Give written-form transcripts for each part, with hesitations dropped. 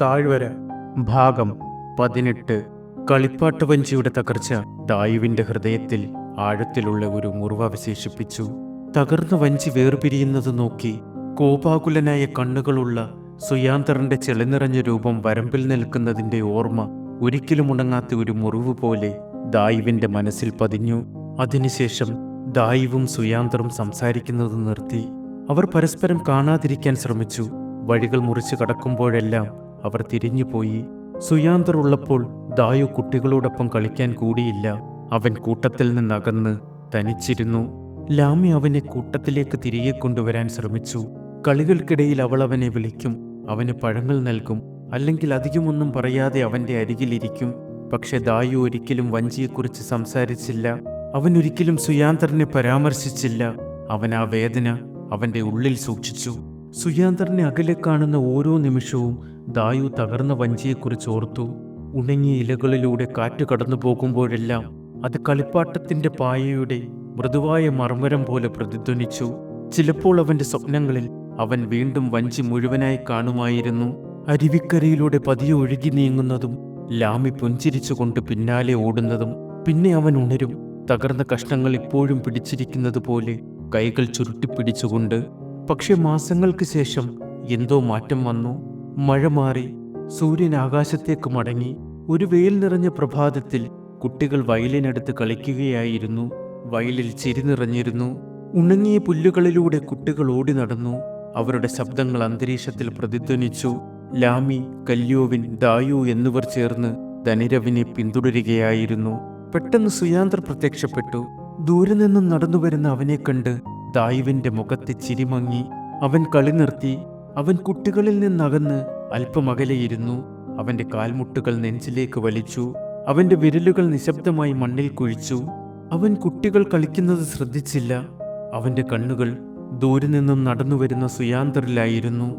താഴ്വര ഭാഗം 18. കളിപ്പാട്ട വഞ്ചിയുടെ തകർച്ച ദായുവിന്റെ ഹൃദയത്തിൽ ആഴത്തിലുള്ള ഒരു മുറിവ് അവശേഷിപ്പിച്ചു. തകർന്ന വഞ്ചി വേർപിരിയുന്നത് നോക്കി കോപാകുലനായ കണ്ണുകളുള്ള സുയാന്തറിന്റെ ചെളിനിറഞ്ഞ രൂപം വരമ്പിൽ നിൽക്കുന്നതിന്റെ ഓർമ്മ ഒരിക്കലും ഉണങ്ങാത്ത ഒരു മുറിവ് പോലെ ദായുവിന്റെ മനസ്സിൽ പതിഞ്ഞു. അതിനുശേഷം ദായുവും സുയാന്തറും സംസാരിക്കുന്നത് നിർത്തി. അവർ പരസ്പരം കാണാതിരിക്കാൻ ശ്രമിച്ചു. വഴികൾ മുറിച്ചു കടക്കുമ്പോഴെല്ലാം അവർ തിരിഞ്ഞുപോയി. സുയാന്തർ ഉള്ളപ്പോൾ ദായു കുട്ടികളോടൊപ്പം കളിക്കാൻ കൂടിയില്ല. അവൻ കൂട്ടത്തിൽ നിന്നകന്ന് തനിച്ചിരുന്നു. ലാമി അവനെ കൂട്ടത്തിലേക്ക് തിരികെ കൊണ്ടുവരാൻ ശ്രമിച്ചു. കളികൾക്കിടയിൽ അവൾ അവനെ വിളിക്കും, അവന് പഴങ്ങൾ നൽകും, അല്ലെങ്കിൽ അധികമൊന്നും പറയാതെ അവന്റെ അരികിലിരിക്കും. പക്ഷെ ദായു ഒരിക്കലും വഞ്ചിയെക്കുറിച്ച് സംസാരിച്ചില്ല. അവൻ ഒരിക്കലും സുയാന്തറിനെ പരാമർശിച്ചില്ല. അവൻ ആ വേദന അവന്റെ ഉള്ളിൽ സൂക്ഷിച്ചു. സുയാന്തറിനെ അകലെ കാണുന്ന ഓരോ നിമിഷവും ദായു തകർന്ന വഞ്ചിയെക്കുറിച്ച് ഓർത്തു. ഉണങ്ങിയ ഇലകളിലൂടെ കാറ്റ് കടന്നു പോകുമ്പോഴെല്ലാം അത് കളിപ്പാട്ടത്തിന്റെ പായയുടെ മൃദുവായ മർമ്മരം പോലെ പ്രതിധ്വനിച്ചു. ചിലപ്പോൾ അവന്റെ സ്വപ്നങ്ങളിൽ അവൻ വീണ്ടും വഞ്ചി മുഴുവനായി കാണുമായിരുന്നു, അരുവിക്കരയിലൂടെ പതിയെ ഒഴുകി നീങ്ങുന്നതും ലാമി പുഞ്ചിരിച്ചുകൊണ്ട് പിന്നാലെ ഓടുന്നതും. പിന്നെ അവൻ ഉണരും, തകർന്ന കഷ്ണങ്ങൾ ഇപ്പോഴും പിടിച്ചിരിക്കുന്നത് പോലെ കൈകൾ ചുരുട്ടിപ്പിടിച്ചുകൊണ്ട്. പക്ഷെ മാസങ്ങൾക്ക് ശേഷം എന്തോ മാറ്റം വന്നു. മഴ മാറി, സൂര്യൻ ആകാശത്തേക്ക് മടങ്ങി. ഒരു വെയിൽ നിറഞ്ഞ പ്രഭാതത്തിൽ കുട്ടികൾ വയലിനടുത്ത് കളിക്കുകയായിരുന്നു. വയലിൽ ചിരി നിറഞ്ഞിരുന്നു. ഉണങ്ങിയ പുല്ലുകളിലൂടെ കുട്ടികൾ ഓടി നടന്നു. അവരുടെ ശബ്ദങ്ങൾ അന്തരീക്ഷത്തിൽ പ്രതിധ്വനിച്ചു. ലാമി, കല്യോവിൻ, ദായു എന്നിവർ ചേർന്ന് ധനിരവിനെ പിന്തുടരുകയായിരുന്നു. പെട്ടെന്ന് സുയാന്തർ പ്രത്യക്ഷപ്പെട്ടു. ദൂരെ നിന്നും നടന്നുവരുന്ന അവനെ കണ്ട് ദായുവിന്റെ മുഖത്തെ ചിരിമങ്ങി. അവൻ കളി നിർത്തി. അവൻ കുട്ടികളിൽ നിന്നകന്ന് അല്പം അകലെയിരുന്നു. അവന്റെ കാൽമുട്ടുകൾ നെഞ്ചിലേക്ക് വലിച്ചു. അവന്റെ വിരലുകൾ നിശബ്ദമായി മണ്ണിൽ കുഴിച്ചു. അവൻ കുട്ടികൾ കളിക്കുന്നത് ശ്രദ്ധിച്ചില്ല. അവന്റെ കണ്ണുകൾ ദൂരെ നിന്നും നടന്നുവരുന്ന സുയാന്തറിലായിരുന്നു.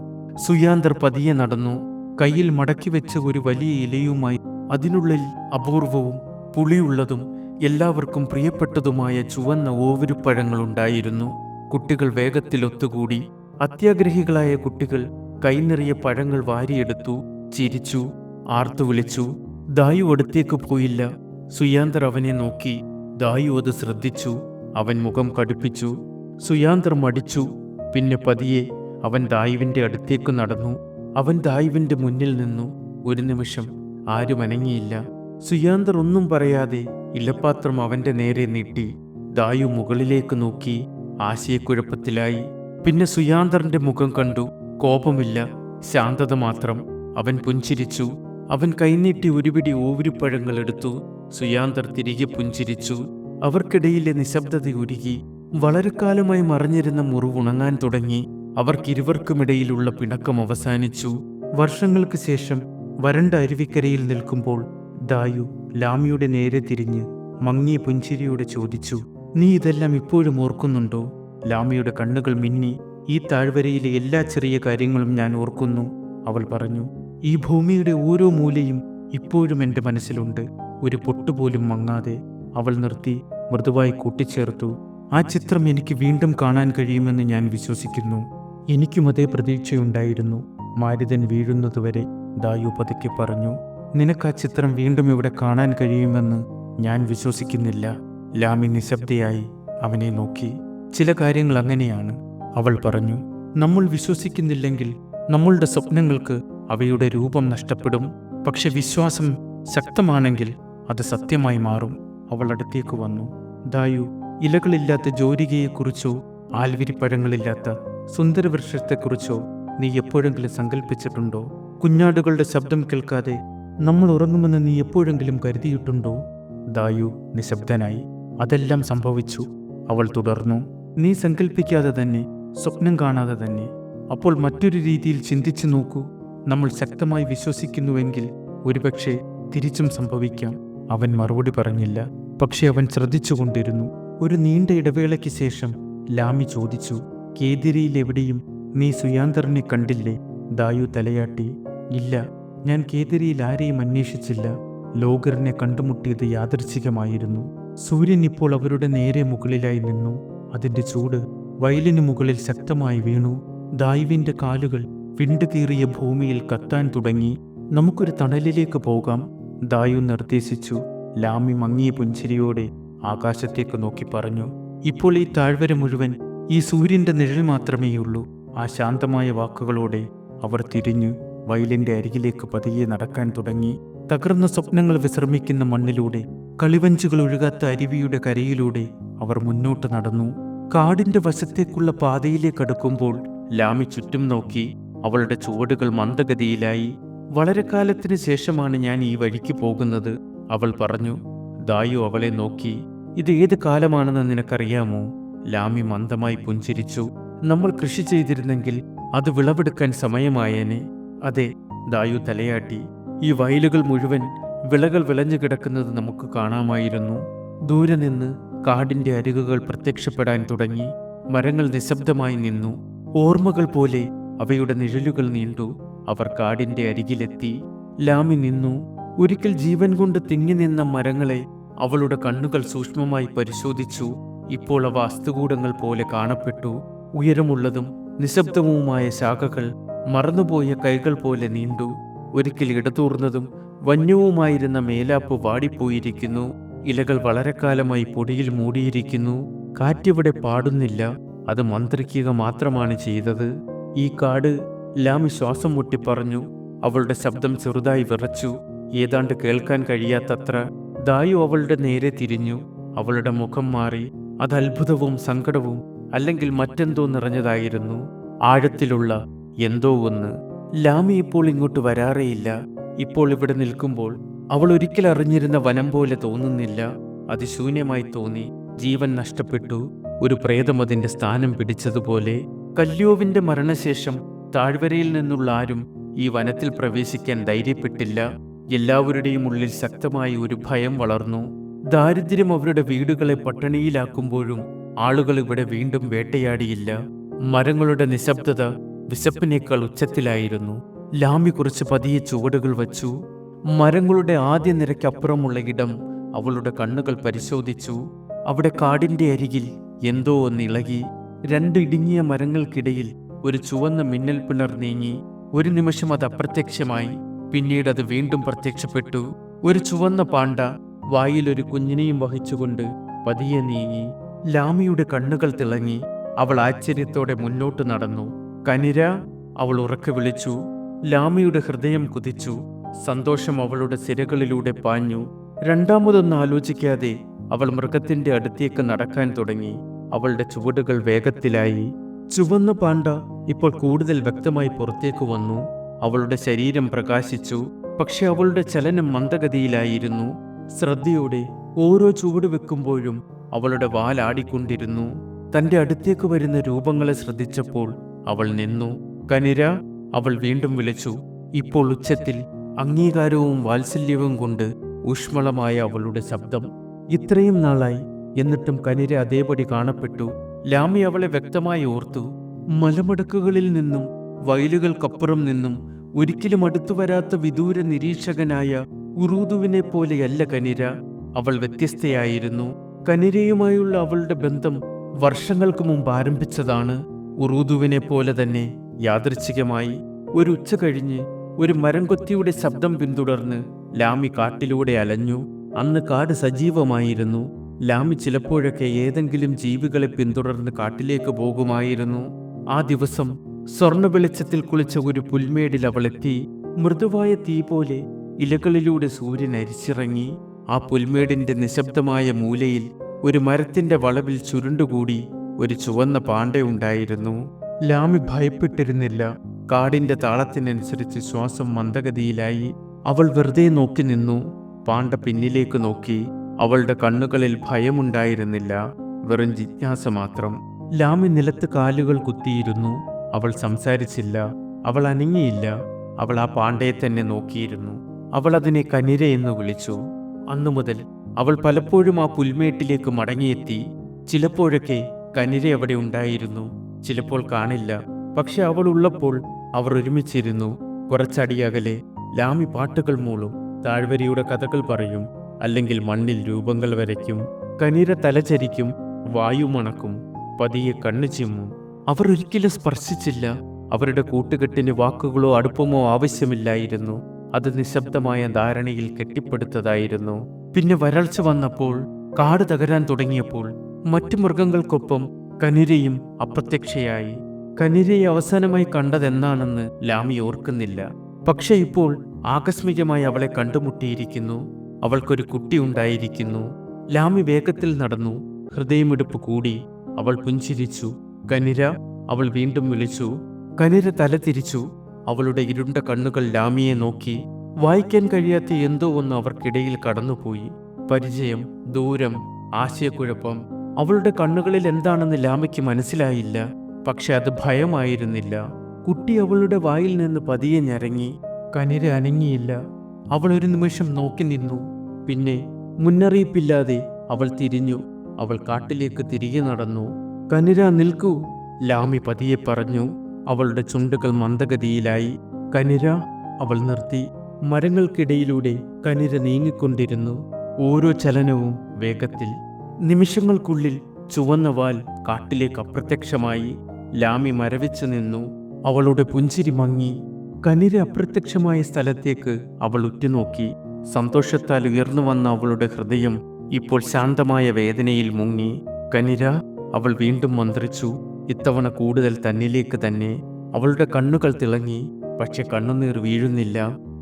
സുയാന്തർ പതിയെ നടന്നു. കയ്യിൽ മടക്കി വെച്ച ഒരു വലിയ ഇലയുമായി. അതിനുള്ളിൽ അപൂർവവും പുളിയുള്ളതും എല്ലാവർക്കും പ്രിയപ്പെട്ടതുമായ ചുവന്ന ഓവരുപ്പഴങ്ങളുണ്ടായിരുന്നു. കുട്ടികൾ വേഗത്തിൽ ഒത്തുകൂടി. അത്യാഗ്രഹികളായ കുട്ടികൾ കൈനിറിയ പഴങ്ങൾ വാരിയെടുത്തു, ചിരിച്ചു, ആർത്തു വിളിച്ചു. ദായു അടുത്തേക്ക് പോയില്ല. സുയാന്തർ അവനെ നോക്കി. ദായു അത് ശ്രദ്ധിച്ചു. അവൻ മുഖം കടുപ്പിച്ചു. സുയാന്തർ മടിച്ചു. പിന്നെ പതിയെ അവൻ ദായുവിന്റെ അടുത്തേക്ക് നടന്നു. അവൻ ദായുവിന്റെ മുന്നിൽ നിന്നു. ഒരു നിമിഷം ആരും അനങ്ങിയില്ല. സുയാന്തർ ഒന്നും പറയാതെ ഇലപ്പാത്രം അവന്റെ നേരെ നീട്ടി. ദായു മുകളിലേക്ക് നോക്കി, ആശയക്കുഴപ്പത്തിലായി. പിന്നെ സുയാന്തറിന്റെ മുഖം കണ്ടു. കോപമില്ല, ശാന്തത മാത്രം. അവൻ പുഞ്ചിരിച്ചു. അവൻ കൈനീട്ടി ഒരു പിടി ഓവരുപ്പഴങ്ങൾ എടുത്തു. സുയാന്തർ തിരികെ പുഞ്ചിരിച്ചു. അവർക്കിടയിലെ നിശബ്ദത ഉരുകി. വളരെ കാലമായി മറഞ്ഞിരുന്ന മുറിവ് ഉണങ്ങാൻ തുടങ്ങി. അവർക്കിരുവർക്കുമിടയിലുള്ള പിണക്കം അവസാനിച്ചു. വർഷങ്ങൾക്ക് ശേഷം വരണ്ട അരുവിക്കരയിൽ നിൽക്കുമ്പോൾ ദായു ലാമിയുടെ നേരെ തിരിഞ്ഞ് മങ്ങിയ പുഞ്ചിരിയോടെ ചോദിച്ചു, "നീ ഇതെല്ലാം ഇപ്പോഴും ഓർക്കുന്നുണ്ടോ?" ലാമിയുടെ കണ്ണുകൾ മിന്നി. "ഈ താഴ്വരയിലെ എല്ലാ ചെറിയ കാര്യങ്ങളും ഞാൻ ഓർക്കുന്നു," അവൾ പറഞ്ഞു. "ഈ ഭൂമിയുടെ ഓരോ മൂലയും ഇപ്പോഴും എൻ്റെ മനസ്സിലുണ്ട്, ഒരു പൊട്ടുപോലും മങ്ങാതെ." അവൾ നിർത്തി മൃദുവായി കൂട്ടിച്ചേർത്തു, "ആ ചിത്രം എനിക്ക് വീണ്ടും കാണാൻ കഴിയുമെന്ന് ഞാൻ വിശ്വസിക്കുന്നു." "എനിക്കും അതേ പ്രതീക്ഷയുണ്ടായിരുന്നു, മാരുതൻ വീഴുന്നതുവരെ," ദായു പതുക്കെ പറഞ്ഞു. "നിനക്ക് ആ ചിത്രം വീണ്ടും ഇവിടെ കാണാൻ കഴിയുമെന്ന് ഞാൻ വിശ്വസിക്കുന്നില്ല." ലാമി നിശബ്ദയായി അവനെ നോക്കി. "ചില കാര്യങ്ങൾ അങ്ങനെയാണ്," അവൾ പറഞ്ഞു. "നമ്മൾ വിശ്വസിക്കുന്നില്ലെങ്കിൽ നമ്മളുടെ സ്വപ്നങ്ങൾക്ക് അവയുടെ രൂപം നഷ്ടപ്പെടും. പക്ഷെ വിശ്വാസം ശക്തമാണെങ്കിൽ അത് സത്യമായി മാറും." അവൾ അടുത്തേക്ക് വന്നു. "ദായു, ഇലകളില്ലാത്ത ജോരികയെക്കുറിച്ചോ ആൽവിരിപ്പഴങ്ങളില്ലാത്ത സുന്ദരവൃക്ഷത്തെക്കുറിച്ചോ നീ എപ്പോഴെങ്കിലും സങ്കല്പിച്ചിട്ടുണ്ടോ? കുഞ്ഞാടുകളുടെ ശബ്ദം കേൾക്കാതെ നമ്മൾ ഉറങ്ങുമെന്ന് നീ എപ്പോഴെങ്കിലും കരുതിയിട്ടുണ്ടോ?" ദായു നിശബ്ദനായി. "അതെല്ലാം സംഭവിച്ചു," അവൾ തുടർന്നു. "നീ സങ്കല്പിക്കാതെ തന്നെ, സ്വപ്നം കാണാതെ തന്നെ. അപ്പോൾ മറ്റൊരു രീതിയിൽ ചിന്തിച്ചു നോക്കൂ. നമ്മൾ ശക്തമായി വിശ്വസിക്കുന്നുവെങ്കിൽ ഒരുപക്ഷെ തിരിച്ചും സംഭവിക്കാം." അവൻ മറുപടി പറഞ്ഞില്ല. പക്ഷെ അവൻ ശ്രദ്ധിച്ചുകൊണ്ടിരുന്നു. ഒരു നീണ്ട ഇടവേളയ്ക്ക് ശേഷം ലാമി ചോദിച്ചു, "കേദിരിയിൽ എവിടെയും നീ സുയാന്തറിനെ കണ്ടില്ലേ?" ദായു തലയാട്ടി. "ഇല്ല, ഞാൻ കേദിരിയിൽ ആരെയും അന്വേഷിച്ചില്ല. ലോകറിനെ കണ്ടുമുട്ടിയത് യാദൃച്ഛികമായിരുന്നു." സൂര്യൻ ഇപ്പോൾ അവരുടെ നേരെ മുകളിലായി നിന്നു. അതിന്റെ ചൂട് വയലിനു മുകളിൽ ശക്തമായി വീണു. ദായുവിന്റെ കാലുകൾ വിണ്ടുകീറിയ ഭൂമിയിൽ കത്താൻ തുടങ്ങി. നമുക്കൊരു തണലിലേക്ക് പോകാം, ദായു നിർദ്ദേശിച്ചു. ലാമി മങ്ങിയ പുഞ്ചിരിയോടെ ആകാശത്തേക്ക് നോക്കി പറഞ്ഞു. ഇപ്പോൾ ഈ താഴ്വര മുഴുവൻ ഈ സൂര്യന്റെ നിഴൽ മാത്രമേയുള്ളൂ. ആ ശാന്തമായ വാക്കുകളോടെ അവർ തിരിഞ്ഞു വയലിന്റെ അരികിലേക്ക് പതിയെ നടക്കാൻ തുടങ്ങി. തകർന്ന സ്വപ്നങ്ങൾ വിശ്രമിക്കുന്ന മണ്ണിലൂടെ, കളിവഞ്ചുകൾ ഒഴുകാത്ത അരുവിയുടെ കരയിലൂടെ അവർ മുന്നോട്ട് നടന്നു. കാടിന്റെ വശത്തേക്കുള്ള പാതയിലേക്ക് അടുക്കുമ്പോൾ ലാമി ചുറ്റും നോക്കി. അവളുടെ ചുവടുകൾ മന്ദഗതിയിലായി. വളരെ കാലത്തിന് ശേഷമാണ് ഞാൻ ഈ വഴിക്ക് പോകുന്നത്, അവൾ പറഞ്ഞു. ദായു അവളെ നോക്കി. ഇത് ഏത് കാലമാണെന്ന് നിനക്കറിയാമോ? ലാമി മന്ദമായി പുഞ്ചിരിച്ചു. നമ്മൾ കൃഷി ചെയ്തിരുന്നെങ്കിൽ അത് വിളവെടുക്കാൻ സമയമായേനെ. അതെ, ദായു തലയാട്ടി. ഈ വയലുകൾ മുഴുവൻ വിളകൾ വിളഞ്ഞു കിടക്കുന്നത് നമുക്ക് കാണാമായിരുന്നു. ദൂരെ നിന്ന് കാടിന്റെ അരികുകൾ പ്രത്യക്ഷപ്പെടാൻ തുടങ്ങി. മരങ്ങൾ നിശബ്ദമായി നിന്നു. ഓർമ്മകൾ പോലെ അവയുടെ നിഴലുകൾ നീണ്ടു. അവർ കാടിന്റെ അരികിലെത്തി. ലാമി നിന്നു. ഒരിക്കൽ ജീവൻ കൊണ്ട് തിങ്ങി നിന്ന മരങ്ങളെ അവളുടെ കണ്ണുകൾ സൂക്ഷ്മമായി പരിശോധിച്ചു. ഇപ്പോൾ അവ അസ്ഥികൂടങ്ങൾ പോലെ കാണപ്പെട്ടു. ഉയരമുള്ളതും നിശബ്ദവുമായ ശാഖകൾ മറന്നുപോയ കൈകൾ പോലെ നീണ്ടു. ഒരിക്കൽ ഇടതൂർന്നതും വന്യവുമായിരുന്ന മേലാപ്പ് വാടിപ്പോയിരിക്കുന്നു. ഇലകൾ വളരെ കാലമായി പൊടിയിൽ മൂടിയിരിക്കുന്നു. കാറ്റിവിടെ പാടുന്നില്ല, അത് മന്ത്രിക്കുക മാത്രമാണ് ചെയ്തത്. ഈ കാട്, ലാമി ശ്വാസം മുട്ടി പറഞ്ഞു. അവളുടെ ശബ്ദം ചെറുതായി വിറച്ചു, ഏതാണ്ട് കേൾക്കാൻ കഴിയാത്തത്ര. ദായു അവളുടെ നേരെ തിരിഞ്ഞു. അവളുടെ മുഖം മാറി. അത് അത്ഭുതവും സങ്കടവും അല്ലെങ്കിൽ മറ്റെന്തോ നിറഞ്ഞതായിരുന്നു. ആഴത്തിലുള്ള എന്തോ ഒന്ന്. ലാമി ഇപ്പോൾ ഇങ്ങോട്ട് വരാറേയില്ല. ഇപ്പോൾ ഇവിടെ നിൽക്കുമ്പോൾ അവൾ ഒരിക്കൽ അറിഞ്ഞിരുന്ന വനം പോലെ തോന്നുന്നില്ല. അതിശൂന്യമായി തോന്നി. ജീവൻ നഷ്ടപ്പെട്ടു. ഒരു പ്രേതം അതിന്റെ സ്ഥാനം പിടിച്ചതുപോലെ. കല്യോവിന്റെ മരണശേഷം താഴ്വരയിൽ നിന്നുള്ള ആരും ഈ വനത്തിൽ പ്രവേശിക്കാൻ ധൈര്യപ്പെട്ടില്ല. എല്ലാവരുടെയും ഉള്ളിൽ ശക്തമായ ഒരു ഭയം വളർന്നു. ദാരിദ്ര്യം അവരുടെ വീടുകളെ പട്ടിണിയിലാക്കുമ്പോഴും ആളുകൾ ഇവിടെ വീണ്ടും വേട്ടയാടിയില്ല. മരങ്ങളുടെ നിശബ്ദത വിശപ്പിനേക്കാൾ ഉച്ചത്തിലായിരുന്നു. ലാമി കുറച്ച് പതിയെ ചുവടുകൾ വച്ചു. മരങ്ങളുടെ ആദ്യ നിരക്കപ്പുറമുള്ള ഇടം അവളുടെ കണ്ണുകൾ പരിശോധിച്ചു. അവിടെ കാടിന്റെ അരികിൽ എന്തോ ഒന്ന് ഇളകി. രണ്ട് ഇടുങ്ങിയ മരങ്ങൾക്കിടയിൽ ഒരു ചുവന്ന മിന്നൽ പിണർ നീങ്ങി. ഒരു നിമിഷം അത് അപ്രത്യക്ഷമായി. പിന്നീട് അത് വീണ്ടും പ്രത്യക്ഷപ്പെട്ടു. ഒരു ചുവന്ന പാണ്ട വായിലൊരു കുഞ്ഞിനെയും വഹിച്ചുകൊണ്ട് പതിയെ നീങ്ങി. ലാമിയുടെ കണ്ണുകൾ തിളങ്ങി. അവൾ ആശ്ചര്യത്തോടെ മുന്നോട്ട് നടന്നു. കനിര, അവൾ ഉറക്കെ വിളിച്ചു. ലാമിയുടെ ഹൃദയം കുതിച്ചു. സന്തോഷം അവളുടെ സിരകളിലൂടെ പാഞ്ഞു. രണ്ടാമതൊന്നും ആലോചിക്കാതെ അവൾ മൃഗത്തിന്റെ അടുത്തേക്ക് നടക്കാൻ തുടങ്ങി. അവളുടെ ചുവടുകൾ വേഗത്തിലായി. ചുവന്ന പാണ്ട ഇപ്പോൾ കൂടുതൽ വ്യക്തമായി പുറത്തേക്ക് വന്നു. അവളുടെ ശരീരം പ്രകാശിച്ചു. പക്ഷെ അവളുടെ ചലനം മന്ദഗതിയിലായിരുന്നു. ശ്രദ്ധയോടെ ഓരോ ചുവട് വെക്കുമ്പോഴും അവളുടെ വാലാടിക്കൊണ്ടിരുന്നു. തന്റെ അടുത്തേക്ക് വരുന്ന രൂപങ്ങളെ ശ്രദ്ധിച്ചപ്പോൾ അവൾ നിന്നു. കനിര, അവൾ വീണ്ടും വിളിച്ചു. ഇപ്പോൾ ഉച്ചത്തിൽ, അംഗീകാരവും വാത്സല്യവും കൊണ്ട് ഊഷ്മളമായ അവളുടെ ശബ്ദം. ഇത്രയും നാളായി, എന്നിട്ടും കനിര അതേപടി കാണപ്പെട്ടു. ലാമി അവളെ വ്യക്തമായി ഓർത്തു. മലമടക്കുകളിൽ നിന്നും വയലുകൾക്കപ്പുറം നിന്നും ഒരിക്കലും അടുത്തുവരാത്ത വിദൂര നിരീക്ഷകനായ ഉറൂദുവിനെ പോലെയല്ല കനിര. അവൾ വ്യത്യസ്തയായിരുന്നു. കനിരയുമായുള്ള അവളുടെ ബന്ധം വർഷങ്ങൾക്ക് മുമ്പ് ആരംഭിച്ചതാണ്. ഉറൂദുവിനെ പോലെ തന്നെ യാദൃച്ഛികമായി ഒരു ഉച്ച കഴിഞ്ഞ് ഒരു മരംകൊത്തിയുടെ ശബ്ദം പിന്തുടർന്ന് ലാമി കാട്ടിലൂടെ അലഞ്ഞു. അന്ന് കാട് സജീവമായിരുന്നു. ലാമി ചിലപ്പോഴൊക്കെ ഏതെങ്കിലും ജീവികളെ പിന്തുടർന്ന് കാട്ടിലേക്ക് പോകുമായിരുന്നു. ആ ദിവസം സ്വർണ്ണ വെളിച്ചത്തിൽ കുളിച്ച ഒരു പുൽമേടിൽ അവളെത്തി. മൃദുവായ തീ പോലെ ഇലകളിലൂടെ സൂര്യൻ അരിച്ചിറങ്ങി. ആ പുൽമേടിന്റെ നിശബ്ദമായ മൂലയിൽ ഒരു മരത്തിന്റെ വളവിൽ ചുരുണ്ടുകൂടി ഒരു ചുവന്ന പാണ്ടയുണ്ടായിരുന്നു. ലാമി ഭയപ്പെട്ടിരുന്നില്ല. കാടിന്റെ താളത്തിനനുസരിച്ച് ശ്വാസം മന്ദഗതിയിലായി. അവൾ വെറുതെ നോക്കി നിന്നു. പാണ്ട പിന്നിലേക്ക് നോക്കി. അവളുടെ കണ്ണുകളിൽ ഭയമുണ്ടായിരുന്നില്ല, വെറും ജിജ്ഞാസ മാത്രം. ലാമി നിലത്ത് കാലുകൾ കുത്തിയിരുന്നു. അവൾ സംസാരിച്ചില്ല. അവൾ അനങ്ങിയില്ല. അവൾ ആ പാണ്ടയെ തന്നെ നോക്കിയിരുന്നു. അവൾ അതിനെ കനിര എന്ന് വിളിച്ചു. അന്നു മുതൽ അവൾ പലപ്പോഴും ആ പുൽമേട്ടിലേക്ക് മടങ്ങിയെത്തി. ചിലപ്പോഴൊക്കെ കനിര അവിടെ ഉണ്ടായിരുന്നു, ചിലപ്പോൾ കാണില്ല. പക്ഷെ അവൾ ഉള്ളപ്പോൾ അവർ ഒരുമിച്ചിരുന്നു. കുറച്ചടിയകലെ ലാമി പാട്ടുകൾ മൂളും, താഴ്വരയുടെ കഥകൾ പറയും, അല്ലെങ്കിൽ മണ്ണിൽ രൂപങ്ങൾ വരയ്ക്കും. കനിര തലചരിക്കും, വായു മണക്കും, പതിയെ കണ്ണു ചിമ്മും. അവർ ഒരിക്കലും സ്പർശിച്ചില്ല. അവരുടെ കൂട്ടുകെട്ടിന് വാക്കുകളോ അടുപ്പമോ ആവശ്യമില്ലായിരുന്നു. അത് നിശബ്ദമായ ധാരണയിൽ കെട്ടിപ്പടുത്തതായിരുന്നു. പിന്നെ വരൾച്ച വന്നപ്പോൾ, കാട് തകരാൻ തുടങ്ങിയപ്പോൾ മറ്റു മൃഗങ്ങൾക്കൊപ്പം കനിരയും അപ്രത്യക്ഷയായി. കനിരയെ അവസാനമായി കണ്ടതെന്നാണെന്ന് ലാമി ഓർക്കുന്നില്ല. പക്ഷെ ഇപ്പോൾ ആകസ്മികമായി അവളെ കണ്ടുമുട്ടിയിരിക്കുന്നു. അവൾക്കൊരു കുട്ടി ഉണ്ടായിരിക്കുന്നു. ലാമി വേഗത്തിൽ നടന്നു. ഹൃദയമിടിപ്പ് കൂടി. അവൾ പുഞ്ചിരിച്ചു. കനിര, അവൾ വീണ്ടും വിളിച്ചു. കനിര തല തിരിച്ചു. അവളുടെ ഇരുണ്ട കണ്ണുകൾ ലാമിയെ നോക്കി. വായിക്കാൻ കഴിയാത്ത എന്തോ ഒന്ന് അവർക്കിടയിൽ കടന്നുപോയി. പരിചയം, ദൂരം, ആശയക്കുഴപ്പം. അവളുടെ കണ്ണുകളിൽ എന്താണെന്ന് ലാമയ്ക്ക് മനസ്സിലായില്ല. പക്ഷെ അത് ഭയമായിരുന്നില്ല. കുട്ടി അവളുടെ വായിൽ നിന്ന് പതിയെ ഞരങ്ങി. കനിര അനങ്ങിയില്ല. അവൾ ഒരു നിമിഷം നോക്കി നിന്നു. പിന്നെ മുന്നറിയിപ്പില്ലാതെ അവൾ തിരിഞ്ഞു. അവൾ കാട്ടിലേക്ക് തിരികെ നടന്നു. കനിര, നിൽക്കൂ, ലാമി പതിയെ പറഞ്ഞു. അവളുടെ ചുണ്ടുകൾ മന്ദഗതിയിലായി. കനിര, അവൾ നിർത്തി. മരങ്ങൾക്കിടയിലൂടെ കനിര നീങ്ങിക്കൊണ്ടിരുന്നു. ഓരോ ചലനവും വേഗത്തിൽ. നിമിഷങ്ങൾക്കുള്ളിൽ ചുവന്ന വാൽ കാട്ടിലേക്ക് അപ്രത്യക്ഷമായി. ലാമി മരവിച്ചു നിന്നു. അവളുടെ പുഞ്ചിരി മങ്ങി. കനിര അപ്രത്യക്ഷമായ സ്ഥലത്തേക്ക് അവൾ ഉറ്റുനോക്കി. സന്തോഷത്താൽ ഉയർന്നു വന്ന അവളുടെ ഹൃദയം ഇപ്പോൾ ശാന്തമായ വേദനയിൽ മുങ്ങി. കനിര, അവൾ വീണ്ടും മന്ത്രിച്ചു. ഇത്തവണ കൂടുതൽ തന്നിലേക്ക് തന്നെ. അവളുടെ കണ്ണുകൾ തിളങ്ങി. പക്ഷെ കണ്ണുനീർ വീഴുന്നില്ല.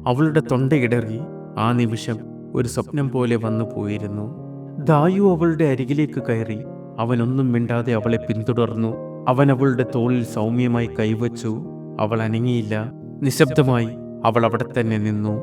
അവളുടെ തൊണ്ടയിടറി. ആ നിമിഷം ഒരു സ്വപ്നം പോലെ വന്നു പോയിരുന്നു. ദായു അവളുടെ അരികിലേക്ക് കയറി. അവനൊന്നും മിണ്ടാതെ അവളെ പിന്തുടർന്നു. അവൻ അവളുടെ തോളിൽ സൗമ്യമായി കൈവച്ചു. അവൾ അനങ്ങിയില്ല. നിശബ്ദമായി അവൾ അവിടെ തന്നെ നിന്നു.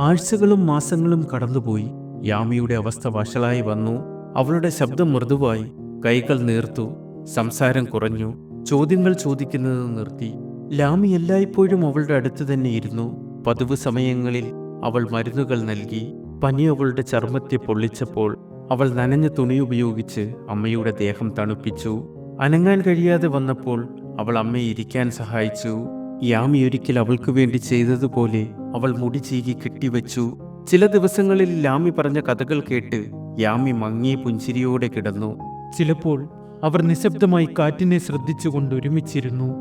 ആഴ്ചകളും മാസങ്ങളും കടന്നുപോയി. യാമിയുടെ അവസ്ഥ വഷളായി വന്നു. അവളുടെ ശബ്ദം മൃദുവായി. കൈകൾ നീർത്തു. സംസാരം കുറഞ്ഞു. ചോദ്യങ്ങൾ ചോദിക്കുന്നത് നിർത്തി. ലാമി എല്ലായ്പ്പോഴും അവളുടെ അടുത്ത് തന്നെ ഇരുന്നു. പതിവ് സമയങ്ങളിൽ അവൾ മരുന്നുകൾ നൽകി. പനി അവളുടെ ചർമ്മത്തെ പൊള്ളിച്ചപ്പോൾ അവൾ നനഞ്ഞ തുണി ഉപയോഗിച്ച് അമ്മയുടെ ദേഹം തണുപ്പിച്ചു. അനങ്ങാൻ കഴിയാതെ വന്നപ്പോൾ അവൾ അമ്മയെ ഇരിക്കാൻ സഹായിച്ചു. യാമി ഒരിക്കൽ അവൾക്ക് വേണ്ടി ചെയ്തതുപോലെ അവൾ മുടി ചീകി കെട്ടിവെച്ചു. ചില ദിവസങ്ങളിൽ ലാമി പറഞ്ഞ കഥകൾ കേട്ട് യാമി മങ്ങിയ പുഞ്ചിരിയോടെ കിടന്നു. ചിലപ്പോൾ അവർ നിശബ്ദമായി കാറ്റിനെ ശ്രദ്ധിച്ചുകൊണ്ട് ഒരുമിച്ചിരുന്നു.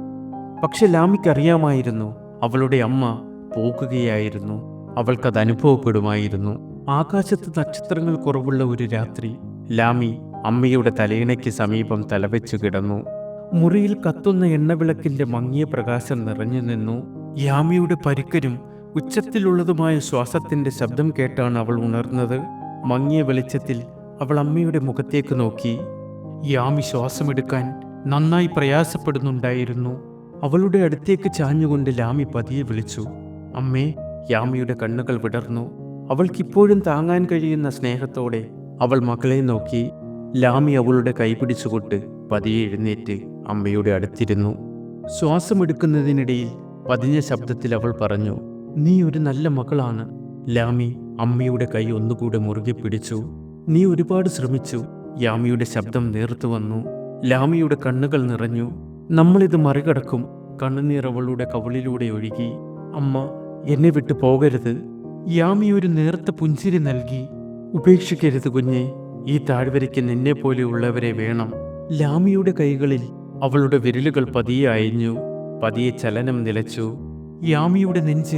പക്ഷെ ലാമിക്കറിയാമായിരുന്നു, അവളുടെ അമ്മ പോകുകയായിരുന്നു. അവൾക്കത് അനുഭവപ്പെടുമായിരുന്നു. ആകാശത്ത് നക്ഷത്രങ്ങൾ കുറവുള്ള ഒരു രാത്രി ലാമി അമ്മയുടെ തലയിണയ്ക്ക് സമീപം തലവെച്ചു കിടന്നു. മുറിയിൽ കത്തുന്ന എണ്ണവിളക്കിന്റെ മങ്ങിയ പ്രകാശം നിറഞ്ഞു നിന്നു. യാമിയുടെ പരുക്കനും ഉച്ചത്തിലുള്ളതുമായ ശ്വാസത്തിന്റെ ശബ്ദം കേട്ടാണ് അവൾ ഉണർന്നത്. മങ്ങിയ വെളിച്ചത്തിൽ അവൾ അമ്മയുടെ മുഖത്തേക്ക് നോക്കി. യാമി ശ്വാസമെടുക്കാൻ നന്നായി പ്രയാസപ്പെടുന്നുണ്ടായിരുന്നു. അവളുടെ അടുത്തേക്ക് ചാഞ്ഞുകൊണ്ട് ലാമി പതിയെ വിളിച്ചു, അമ്മേ. യാമിയുടെ കണ്ണുകൾ വിടർന്നു. അവൾക്കിപ്പോഴും താങ്ങാൻ കഴിയുന്ന സ്നേഹത്തോടെ അവൾ മകളെ നോക്കി. ലാമി അവളുടെ കൈ പിടിച്ചുകൊണ്ട് പതിയെ എഴുന്നേറ്റ് അമ്മയുടെ അടുത്തിരുന്നു. ശ്വാസമെടുക്കുന്നതിനിടയിൽ പതിഞ്ഞ ശബ്ദത്തിൽ അവൾ പറഞ്ഞു, നീ ഒരു നല്ല മകളാണ്. ലാമി അമ്മയുടെ കൈ ഒന്നുകൂടെ മുറുകെ പിടിച്ചു. നീ ഒരുപാട് ശ്രമിച്ചു. യാമിയുടെ ശബ്ദം നേർത്തു വന്നു. ലാമിയുടെ കണ്ണുകൾ നിറഞ്ഞു. നമ്മളിത് മറികടക്കും. കണ്ണുനീർ അവളുടെ കവിളിലൂടെ ഒഴുകി. അമ്മ, എന്നെ വിട്ടു പോകരുത്. യാമി ഒരു നേർത്ത പുഞ്ചിരി നൽകി. ഉപേക്ഷിക്കരുത് കുഞ്ഞെ. ഈ താഴ്വരയ്ക്ക് നിന്നെ പോലെയുള്ളവരെ വേണം. ലാമിയുടെ കൈകളിൽ അവളുടെ വിരലുകൾ പതിയെ അയഞ്ഞു. പതിയെ ചലനം നിലച്ചു. യാമിയുടെ നെഞ്ച്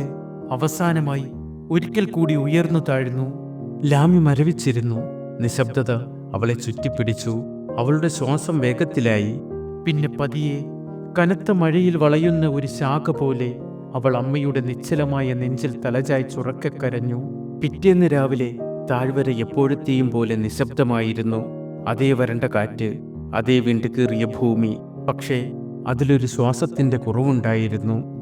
അവസാനമായി ഒരിക്കൽ കൂടി ഉയർന്നു താഴ്ന്നു. ലാമി മരവിച്ചിരുന്നു. നിശബ്ദത അവളെ ചുറ്റിപ്പിടിച്ചു. അവളുടെ ശ്വാസം വേഗത്തിലായി. പിന്നെ പതിയെ കനത്ത മഴയിൽ വളയുന്ന ഒരു ശാഖ പോലെ അവൾ അമ്മയുടെ നിശ്ചലമായ നെഞ്ചിൽ തലചായ്ച്ചുറക്കെ കരഞ്ഞു. പിറ്റേന്ന് രാവിലെ താഴ്വര എപ്പോഴത്തെയും പോലെ നിശബ്ദമായിരുന്നു. അതേ വരണ്ട കാറ്റ്, അതേ വിണ്ടുകീറിയ ഭൂമി. പക്ഷേ അതിലൊരു ശ്വാസത്തിന്റെ കുറവുണ്ടായിരുന്നു.